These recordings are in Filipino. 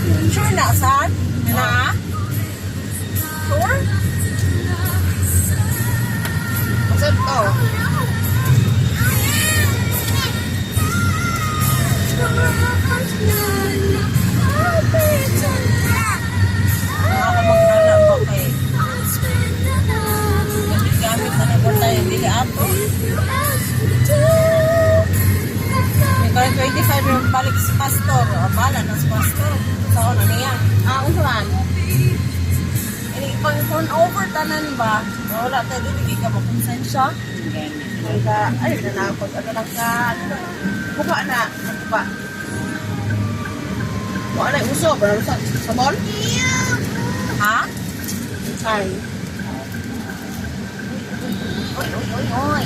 Sure na, saan? Na? Sure? Saan to? Ako magdala ba kay gamit na nabot tayo dili ato. May 25 yung balik si pastor. Bala na si pastor. Saan na niya? Usuan. Ini pang phone over tanan ba? Wala tayo dili ka makonsensya. Ay na nakapag ano lang ka. Buka na. Buka. Buka na uso. Pero sa mall? Ha? Ay. Oy.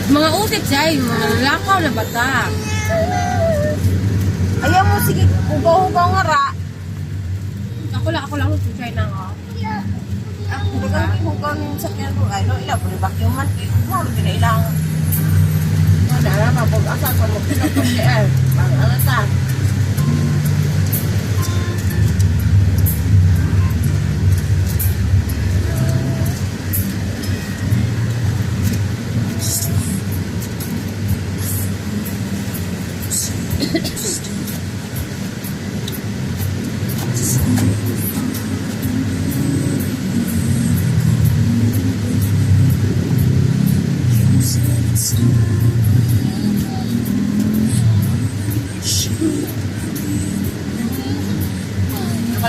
Mga utit siya, mga lakaw na bata. Ayaw mo, sige, hugaw-hugaw nga ra. Ako lang try na nga. Hugaw ng sakyan mo. Ay, no, ilang po ni vacuuman. Huwag na ilang. Wala na, mapag-asa sa mga pinapag-share. Ano ta?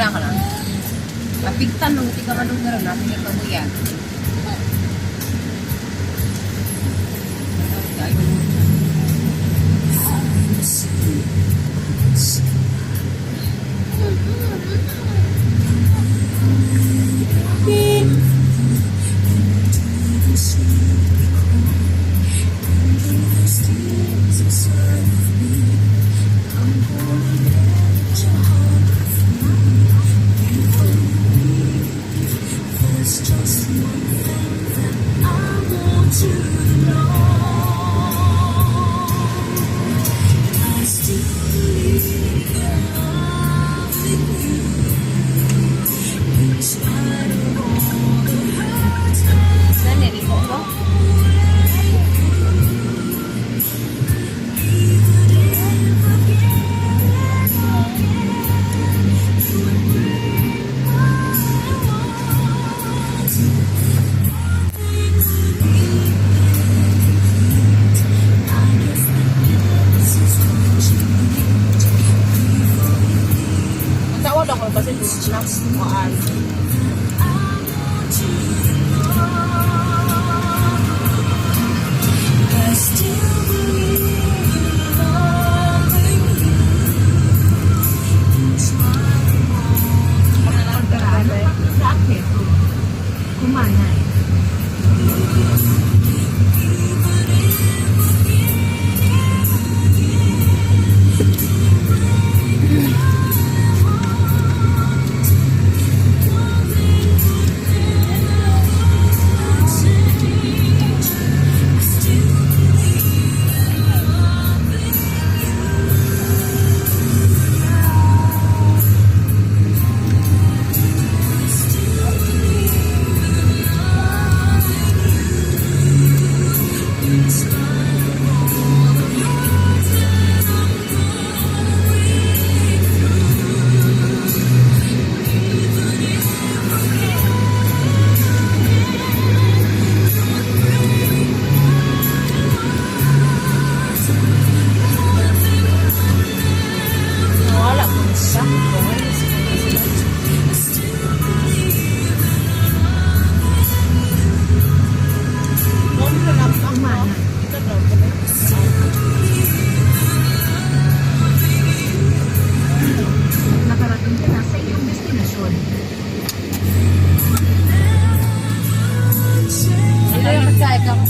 Ako lang. Mapigtan nung hindi ka manong meron na, pinagawa mo yan. Kasi snacks maan. Kumana. Nakarating ka na sa iyong destinasyon. Ano yung nagkaya ka mo